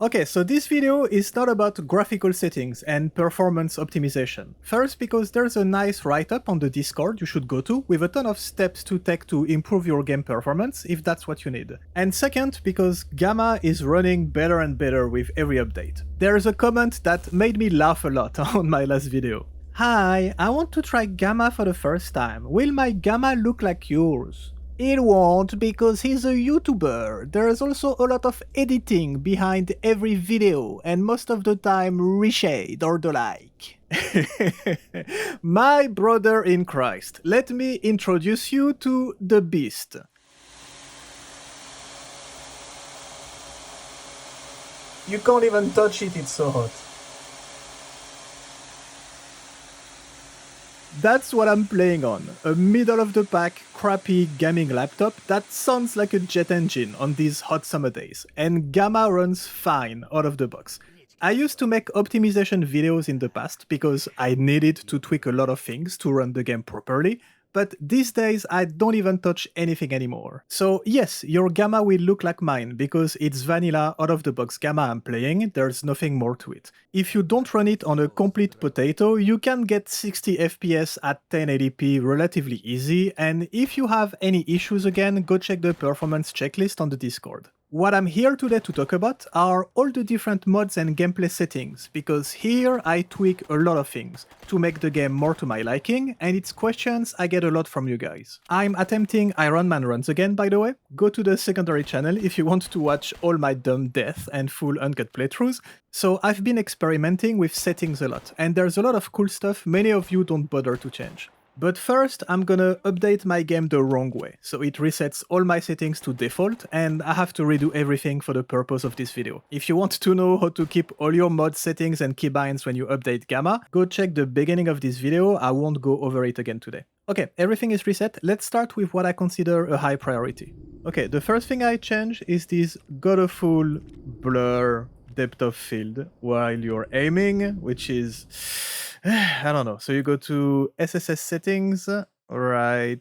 Okay, so this video is not about graphical settings and performance optimization. First, because there's a nice write-up on the Discord you should go to with a ton of steps to take to improve your game performance if that's what you need. And second, because Gamma is running better and better with every update. There's a comment that made me laugh a lot on my last video. Hi, I want to try Gamma for the first time. Will my Gamma look like yours? It won't, because he's a YouTuber. There's also a lot of editing behind every video, and most of the time reshade or the like. My brother in Christ, let me introduce you to the Beast. You can't even touch it, it's so hot. That's what I'm playing on, a middle-of-the-pack, crappy gaming laptop that sounds like a jet engine on these hot summer days, and Gamma runs fine out of the box. I used to make optimization videos in the past because I needed to tweak a lot of things to run the game properly, but these days I don't even touch anything anymore. So yes, your Gamma will look like mine, because it's vanilla out-of-the-box Gamma I'm playing, there's nothing more to it. If you don't run it on a complete potato, you can get 60 FPS at 1080p relatively easy, and if you have any issues again, go check the performance checklist on the Discord. What I'm here today to talk about are all the different mods and gameplay settings, because here I tweak a lot of things to make the game more to my liking, and it's questions I get a lot from you guys. I'm attempting Iron Man runs again, by the way. Go to the secondary channel if you want to watch all my dumb death and full uncut playthroughs. So I've been experimenting with settings a lot, and there's a lot of cool stuff many of you don't bother to change. But first, I'm gonna update my game the wrong way, so it resets all my settings to default, and I have to redo everything for the purpose of this video. If you want to know how to keep all your mod settings and keybinds when you update Gamma, go check the beginning of this video, I won't go over it again today. Okay, everything is reset, let's start with what I consider a high priority. Okay, the first thing I change is this godful blur depth of field while you're aiming, which is... I don't know. So you go to SSS settings, right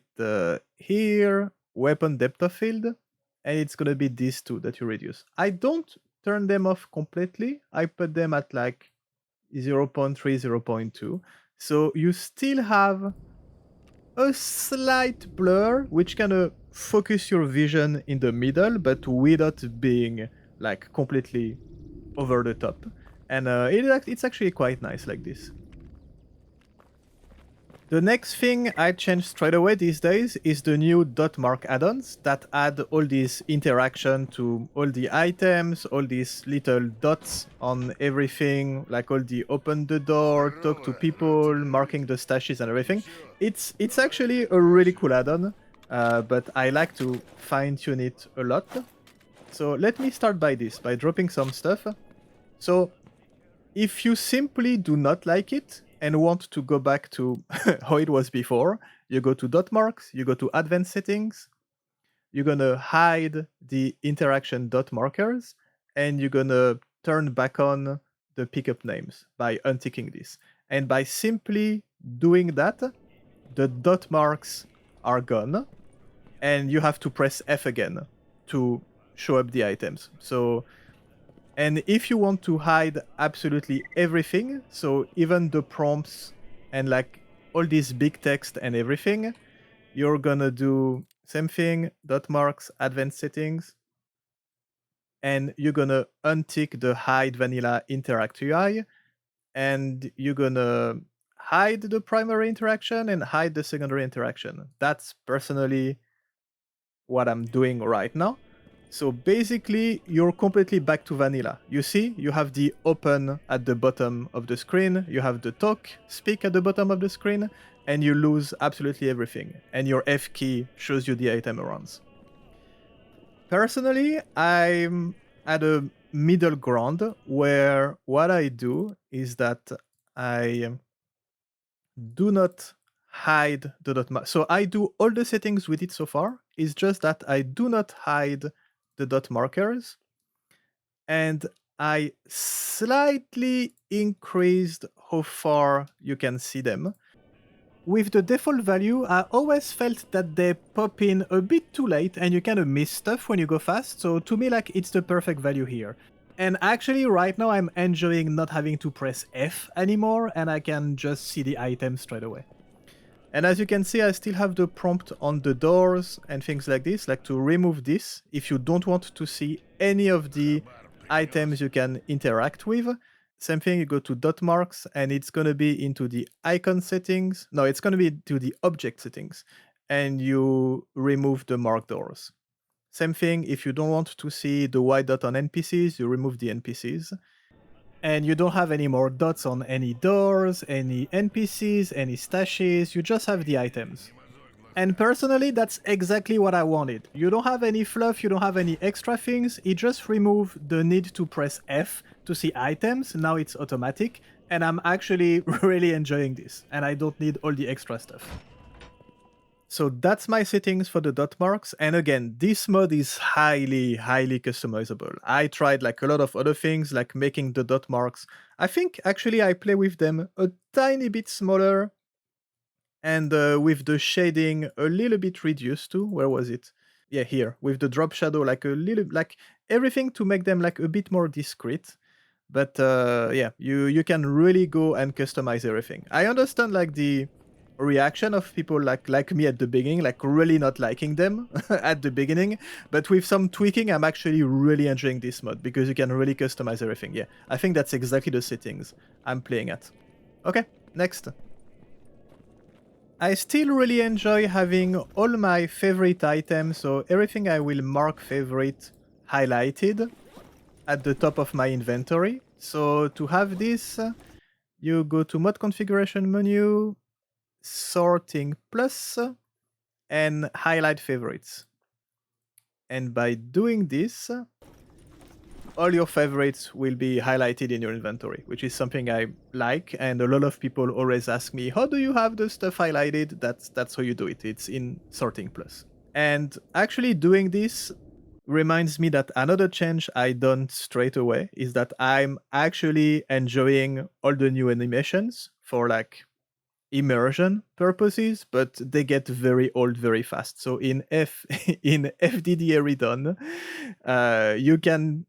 here, weapon depth of field, and it's gonna be these two that you reduce. I don't turn them off completely. I put them at like 0.3, 0.2. So you still have a slight blur, which kind of focus your vision in the middle, but without being like completely over the top. And it's actually quite nice like this. The next thing I change straight away these days is the new dot mark add-ons that add all this interaction to all the items, all these little dots on everything, like all the open the door, talk to people, marking the stashes and everything. It's actually a really cool add-on, but I like to fine-tune it a lot. So let me start by dropping some stuff. So if you simply do not like it, and want to go back to how it was before, you go to dot marks, you go to advanced settings, you're gonna hide the interaction dot markers, and you're gonna turn back on the pickup names by unticking this. And by simply doing that, the dot marks are gone, and you have to press F again to show up the items. So, and if you want to hide absolutely everything, so even the prompts and like all this big text and everything, you're gonna do same thing, dot marks, advanced settings, and you're gonna untick the hide vanilla interact UI, and you're gonna hide the primary interaction and hide the secondary interaction. That's personally what I'm doing right now. So basically, you're completely back to vanilla. You see, you have the open at the bottom of the screen, you have the talk, speak at the bottom of the screen, and you lose absolutely everything. And your F key shows you the item runs. Personally, I'm at a middle ground where what I do is that I do not hide the dot mark. So I do all the settings with it so far. It's just that I do not hide the dot markers, and I slightly increased how far you can see them. With the default value, I always felt that they pop in a bit too late and you kind of miss stuff when you go fast, so to me, like, it's the perfect value here. And actually, right now, I'm enjoying not having to press F anymore, and I can just see the item straight away. And as you can see, I still have the prompt on the doors and things like this, like to remove this if you don't want to see any of the items you can interact with. Same thing, you go to dot marks and it's going to be into the icon settings. No, it's going to be to the object settings and you remove the marked doors. Same thing, if you don't want to see the white dot on NPCs, you remove the NPCs. And you don't have any more dots on any doors, any NPCs, any stashes, you just have the items. And personally, that's exactly what I wanted. You don't have any fluff, you don't have any extra things, it just removed the need to press F to see items, now it's automatic, and I'm actually really enjoying this, and I don't need all the extra stuff. So that's my settings for the dot marks. And again, this mod is highly customizable. I tried like a lot of other things, like making the dot marks. I think actually I play with them a tiny bit smaller and with the shading a little bit reduced too. Where was it? Yeah, here, with the drop shadow, like a little, like everything to make them like a bit more discreet. But yeah, you can really go and customize everything. I understand like the reaction of people like me at the beginning, like really not liking them at the beginning, but with some tweaking, I'm actually really enjoying this mod because you can really customize everything. Yeah, I think that's exactly the settings I'm playing at. Okay, next. I still really enjoy having all my favorite items, so everything I will mark favorite highlighted at the top of my inventory. So to have this, you go to mod configuration menu, sorting plus, and highlight favorites. And by doing this, all your favorites will be highlighted in your inventory, which is something I like. And a lot of people always ask me, how do you have the stuff highlighted? That's how you do it. It's in sorting plus. And actually doing this reminds me that another change I done straight away is that I'm actually enjoying all the new animations for like immersion purposes, but they get very old very fast. So in in FDDA redone, you can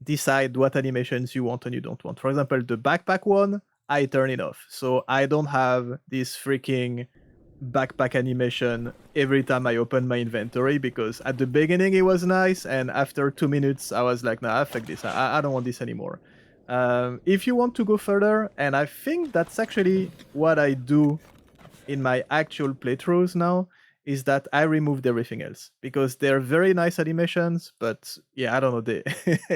decide what animations you want and you don't want. For example, the backpack one, I turn it off. So I don't have this freaking backpack animation every time I open my inventory, because at the beginning it was nice, and after 2 minutes I was like, nah, fuck this, I don't want this anymore. If you want to go further, and I think that's actually what I do in my actual playthroughs now, is that I removed everything else, because they're very nice animations, but yeah, I don't know, they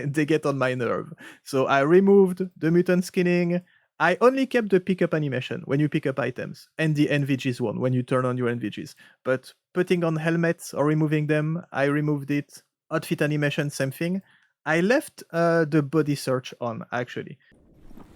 they get on my nerve. So I removed the mutant skinning. I only kept the pickup animation when you pick up items, and the NVGs one when you turn on your NVGs. But putting on helmets or removing them, I removed it. Outfit animation, same thing. I left the body search on, actually.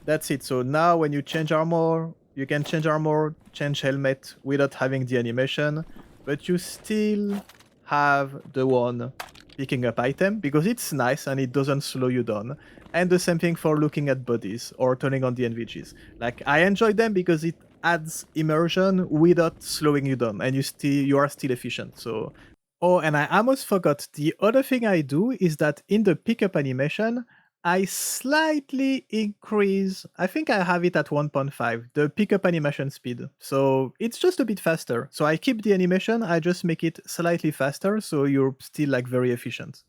That's it. So now when you change armor, you can change armor, change helmet without having the animation, but you still have the one picking up item, because it's nice and it doesn't slow you down. And the same thing for looking at bodies or turning on the NVGs. Like, I enjoy them because it adds immersion without slowing you down, and you are still efficient. So, oh, and I almost forgot, the other thing I do is that in the pickup animation, I slightly increase, I think I have it at 1.5, the pickup animation speed. So it's just a bit faster. So I keep the animation, I just make it slightly faster, so you're still like very efficient.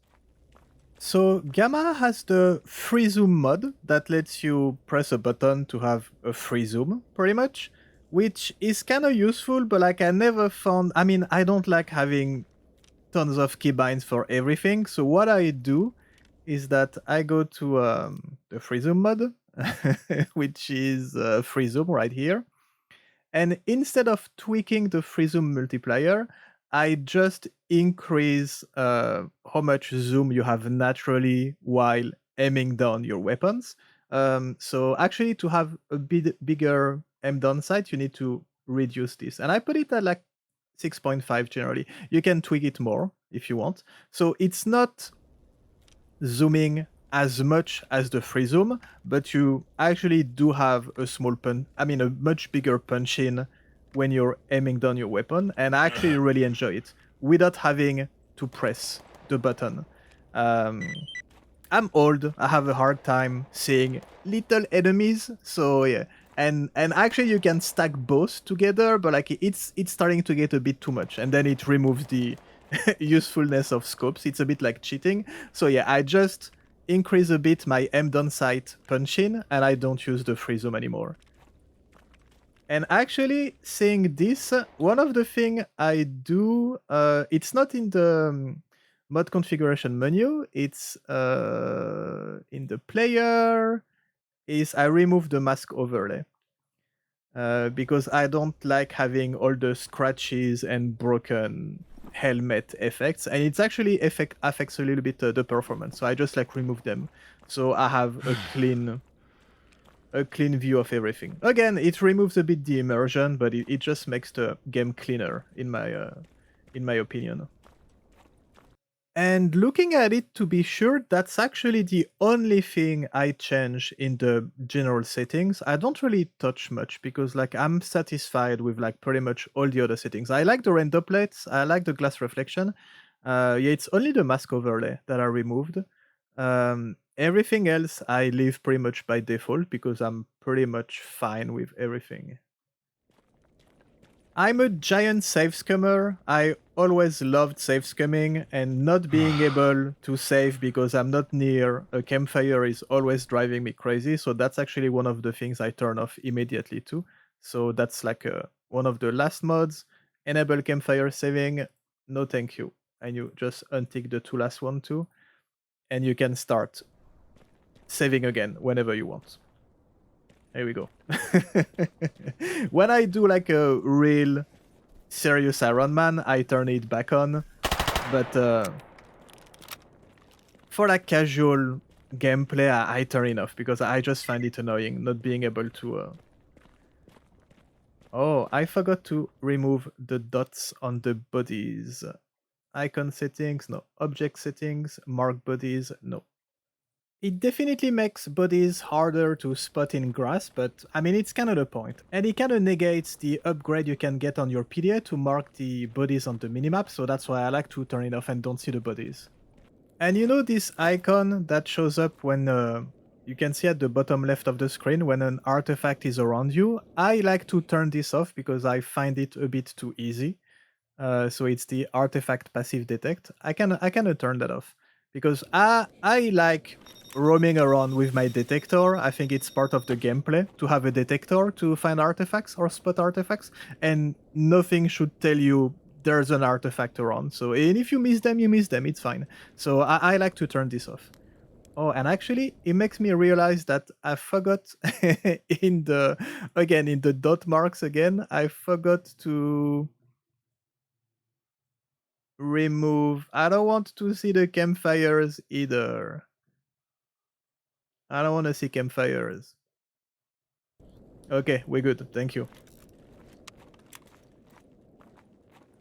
So Gamma has the free zoom mod that lets you press a button to have a free zoom, pretty much, which is kind of useful, but like I never found, I mean, I don't like having tons of keybinds for everything. So what I do is that I go to the free zoom mod, which is free zoom right here. And instead of tweaking the free zoom multiplier, I just increase how much zoom you have naturally while aiming down your weapons. So actually, to have a bit bigger aim down sight, you need to reduce this. And I put it at like 6.5 generally. You can tweak it more if you want. So it's not zooming as much as the free zoom, but you actually do have a a much bigger punch in when you're aiming down your weapon, and I actually really enjoy it without having to press the button. I'm old. I have a hard time seeing little enemies. So yeah, and actually you can stack both together, but like it's starting to get a bit too much, and then it removes the usefulness of scopes. It's a bit like cheating. So yeah, I just increase a bit my M down sight punch in, and I don't use the free zoom anymore. And actually, seeing this, one of the thing I do, it's not in the mod configuration menu, it's in the player, is I remove the mask overlay. Because I don't like having all the scratches and broken helmet effects, and it's actually affects a little bit the performance, so I just like remove them. So I have a clean view of everything. Again, it removes a bit the immersion, but it just makes the game cleaner, in my opinion. And looking at it, to be sure, that's actually the only thing I change in the general settings. I don't really touch much because like I'm satisfied with like pretty much all the other settings. I like the rain droplets, I like the glass reflection. Yeah, it's only the mask overlay that I removed. Everything else I leave pretty much by default because I'm pretty much fine with everything. I'm a giant save scummer. I always loved save scumming, and not being able to save because I'm not near a campfire is always driving me crazy. So that's actually one of the things I turn off immediately too. So that's like one of the last mods. Enable campfire saving. No thank you. And you just untick the two last one too. And you can start saving again whenever you want. There we go. When I do like a real serious Iron Man, I turn it back on. But for like casual gameplay, I turn it off because I just find it annoying not being able to... Oh, I forgot to remove the dots on the bodies. Icon settings, no. Object settings, mark bodies, no. It definitely makes bodies harder to spot in grass, but I mean, it's kind of the point. And it kind of negates the upgrade you can get on your PDA to mark the bodies on the minimap, so that's why I like to turn it off and don't see the bodies. And you know this icon that shows up when you can see at the bottom left of the screen when an artifact is around you? I like to turn this off because I find it a bit too easy. So it's the artifact passive detect. I can turn that off because I like roaming around with my detector. I think it's part of the gameplay to have a detector to find artifacts or spot artifacts, and nothing should tell you there's an artifact around. So and if you miss them, you miss them. It's fine. So I like to turn this off. Oh, and actually, it makes me realize that I forgot in the dot marks again. I forgot to remove. I don't want to see the campfires either. I don't want to see campfires. Okay, we're good. Thank you.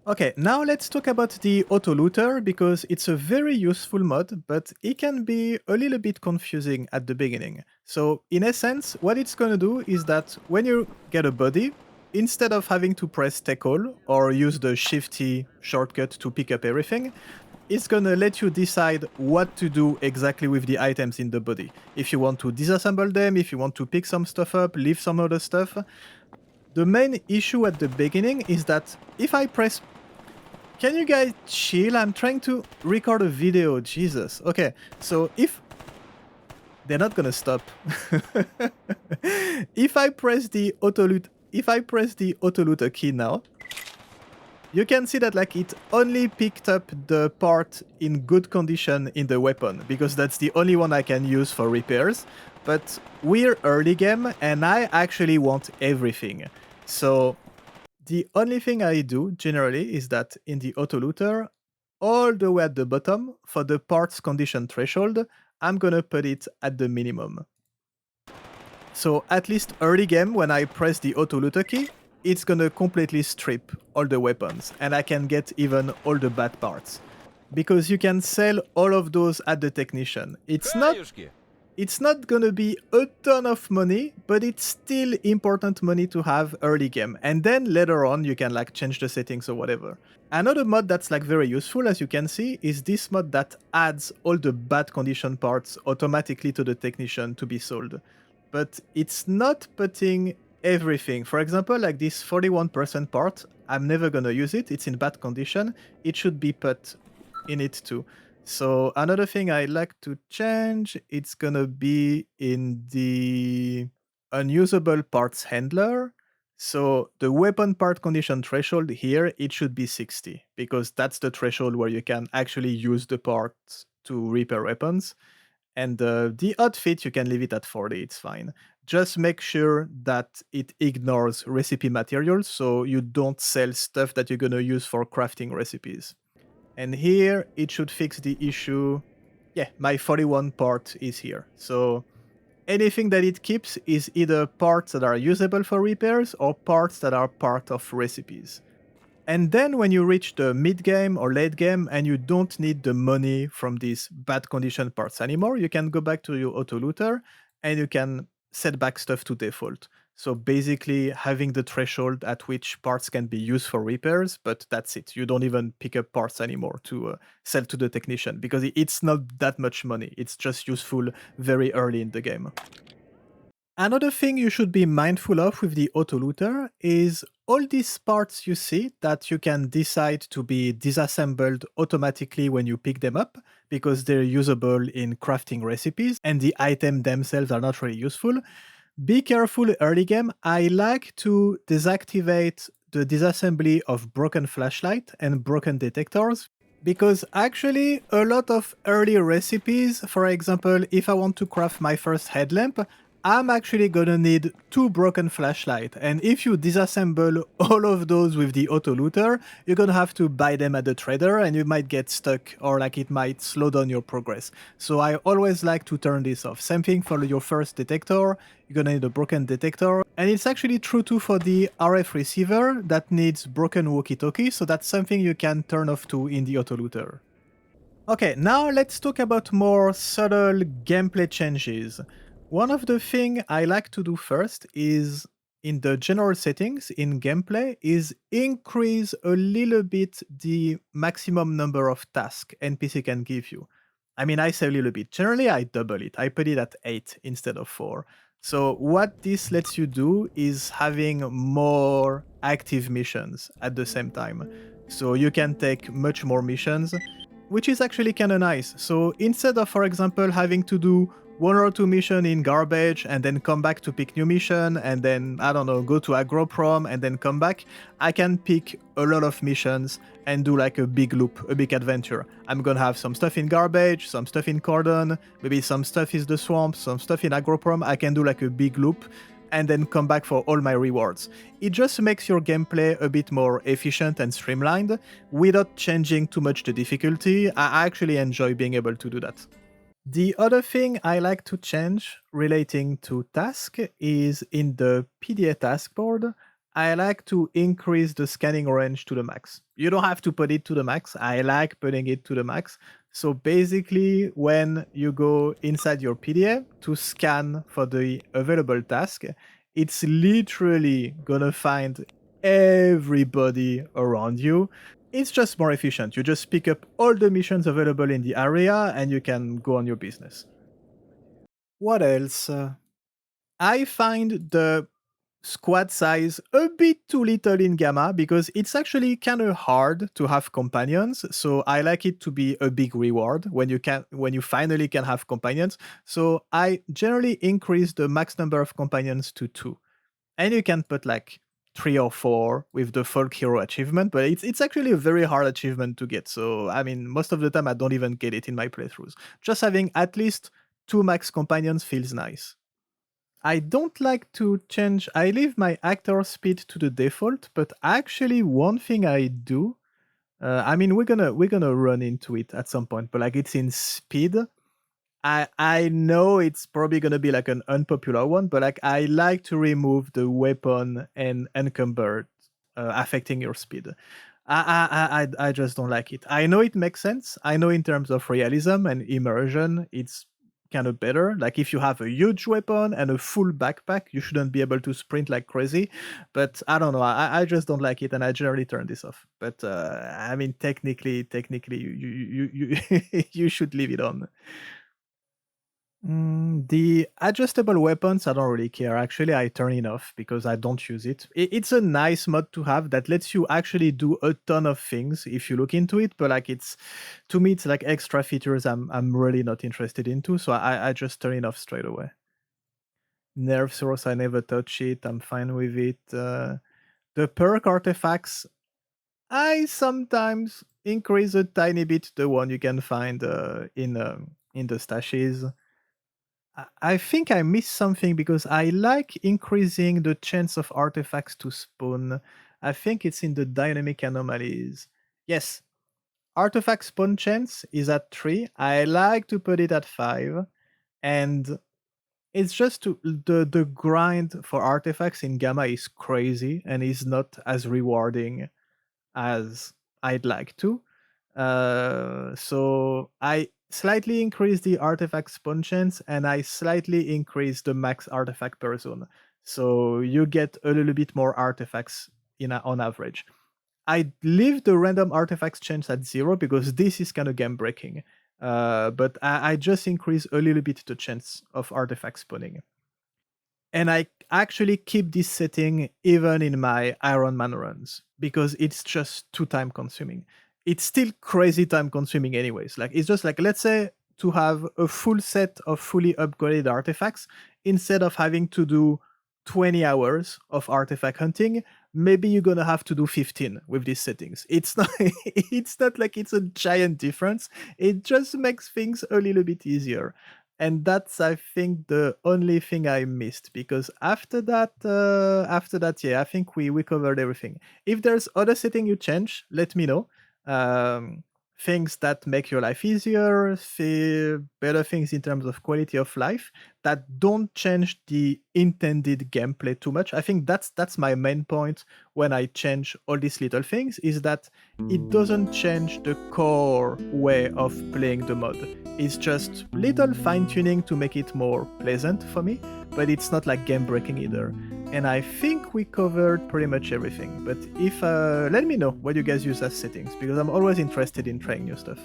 Okay, now let's talk about the AutoLooter because it's a very useful mod, but it can be a little bit confusing at the beginning. So in essence, what it's going to do is that when you get a body, instead of having to press take all or use the shifty shortcut to pick up everything, it's gonna let you decide what to do exactly with the items in the body. If you want to disassemble them, if you want to pick some stuff up, leave some other stuff. The main issue at the beginning is that if I press... Can you guys chill? I'm trying to record a video, Jesus. Okay, so if... They're not gonna stop. If I press the AutoLooter key now, you can see that like it only picked up the part in good condition in the weapon, because that's the only one I can use for repairs. But we're early game and I actually want everything. So the only thing I do generally is that in the AutoLooter, all the way at the bottom, for the parts condition threshold, I'm gonna put it at the minimum. So at least early game, when I press the AutoLooter key, it's gonna completely strip all the weapons, and I can get even all the bad parts. Because you can sell all of those at the technician. It's not... It's not gonna be a ton of money, but it's still important money to have early game. And then later on, you can like change the settings or whatever. Another mod that's like very useful, as you can see, is this mod that adds all the bad condition parts automatically to the technician to be sold. But it's not putting everything. For example, like this 41% part, I'm never gonna use it. It's in bad condition. It should be put in it too. So another thing I like to change, it's gonna be in the unusable parts handler. So the weapon part condition threshold here, it should be 60 because that's the threshold where you can actually use the parts to repair weapons. And the outfit, you can leave it at 40, it's fine. Just make sure that it ignores recipe materials so you don't sell stuff that you're gonna use for crafting recipes. And here it should fix the issue. Yeah, my 41 part is here. So anything that it keeps is either parts that are usable for repairs or parts that are part of recipes. And then when you reach the mid game or late game and you don't need the money from these bad condition parts anymore, you can go back to your AutoLooter and you can set back stuff to default. So basically having the threshold at which parts can be used for repairs, but that's it. You don't even pick up parts anymore to sell to the technician because it's not that much money. It's just useful very early in the game. Another thing you should be mindful of with the AutoLooter is all these parts you see that you can decide to be disassembled automatically when you pick them up because they're usable in crafting recipes and the items themselves are not really useful. Be careful early game. I like to deactivate the disassembly of broken flashlight and broken detectors because actually a lot of early recipes, for example, if I want to craft my first headlamp, I'm actually gonna need 2 broken flashlight, and if you disassemble all of those with the AutoLooter, you're gonna have to buy them at the trader and you might get stuck or like it might slow down your progress. So I always like to turn this off. Same thing for your first detector, you're gonna need a broken detector, and it's actually true too for the RF receiver that needs broken walkie-talkie, so that's something you can turn off too in the AutoLooter. Okay, now let's talk about more subtle gameplay changes. One of the things I like to do first is in the general settings in gameplay is increase a little bit the maximum number of tasks NPC can give you. I mean, I say a little bit. Generally, I double it. I put it at 8 instead of 4. So what this lets you do is having more active missions at the same time. So you can take much more missions, which is actually kind of nice. So instead of, for example, having to do 1 or 2 mission in garbage and then come back to pick new mission and then, I don't know, go to agroprom and then come back, I can pick a lot of missions and do like a big loop, a big adventure. I'm gonna have some stuff in garbage, some stuff in cordon, maybe some stuff is the swamp, some stuff in agroprom. I can do like a big loop and then come back for all my rewards. It just makes your gameplay a bit more efficient and streamlined without changing too much the difficulty. I actually enjoy being able to do that. The other thing I like to change relating to task is in the PDA task board, I like to increase the scanning range to the max. You don't have to put it to the max. I like putting it to the max. So basically, when you go inside your PDA to scan for the available task, it's literally gonna find everybody around you. It's just more efficient. You just pick up all the missions available in the area and you can go on your business. What else? I find the squad size a bit too little in Gamma because it's actually kind of hard to have companions. So I like it to be a big reward when you finally can have companions. So I generally increase the max number of companions to 2. And you can put like 3 or 4 with the folk hero achievement, but it's actually a very hard achievement to get. So I mean, most of the time I don't even get it in my playthroughs. Just having at least 2 max companions feels nice. I don't like to change. I leave my actor speed to the default, but actually one thing I do. I mean, we're gonna run into it at some point, but like it's in speed. I know it's probably gonna be like an unpopular one, but like I like to remove the weapon and encumbered affecting your speed. I just don't like it. I know it makes sense. I know in terms of realism and immersion, it's kind of better. Like if you have a huge weapon and a full backpack, you shouldn't be able to sprint like crazy. But I don't know. I just don't like it, and I generally turn this off. But I mean, technically, you you should leave it on. The adjustable weapons, I don't really care. Actually, I turn it off because I don't use it. It's a nice mod to have that lets you actually do a ton of things if you look into it. But like it's, to me, it's like extra features I'm really not interested into. So I just turn it off straight away. Nerve source, I never touch it. I'm fine with it. The perk artifacts, I sometimes increase a tiny bit the one you can find in the stashes. I think I missed something because I like increasing the chance of artifacts to spawn. I think it's in the dynamic anomalies. Yes, artifact spawn chance is at 3. I like to put it at 5. And it's just the grind for artifacts in Gamma is crazy and is not as rewarding as I'd like to. So I slightly increase the artifact spawn chance and I slightly increase the max artifact per zone. So you get a little bit more artifacts on average. I leave the random artifacts chance at 0 because this is kind of game breaking. But I just increase a little bit the chance of artifact spawning. And I actually keep this setting even in my Iron Man runs because it's just too time consuming. It's still crazy time consuming anyways. Like it's just like, let's say to have a full set of fully upgraded artifacts, instead of having to do 20 hours of artifact hunting, maybe you're gonna have to do 15 with these settings. It's not it's not like it's a giant difference. It just makes things a little bit easier. And that's, I think, the only thing I missed because after that, yeah, I think we covered everything. If there's other setting you change, let me know. Um, Things that make your life easier, better things in terms of quality of life that don't change the intended gameplay too much. I think that's my main point when I change all these little things is that it doesn't change the core way of playing the mod. It's just little fine-tuning to make it more pleasant for me, but it's not like game-breaking either. And I think we covered pretty much everything. But if let me know what you guys use as settings, because I'm always interested in trying new stuff.